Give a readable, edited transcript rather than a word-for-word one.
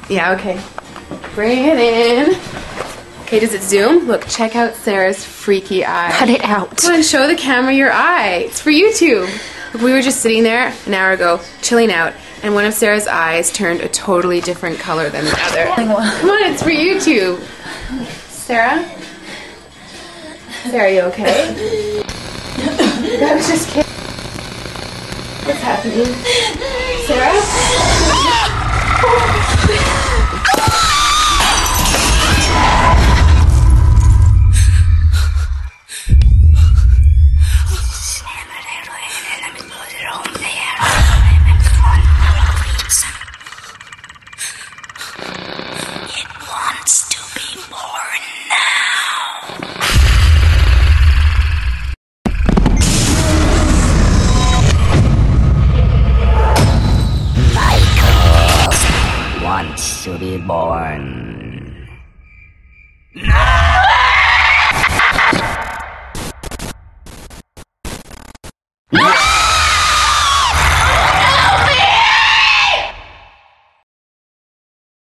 Yeah, okay. Bring it in. Okay, does it zoom? Look, check out Sarah's freaky eye. Cut it out. Come on, show the camera your eye. It's for YouTube. Look, we were just sitting there an hour ago, chilling out, and one of Sarah's eyes turned a totally different color than the other. Come on, it's for YouTube. Sarah? Sarah, are you okay? That was just kidding. What's happening? Sarah? To be born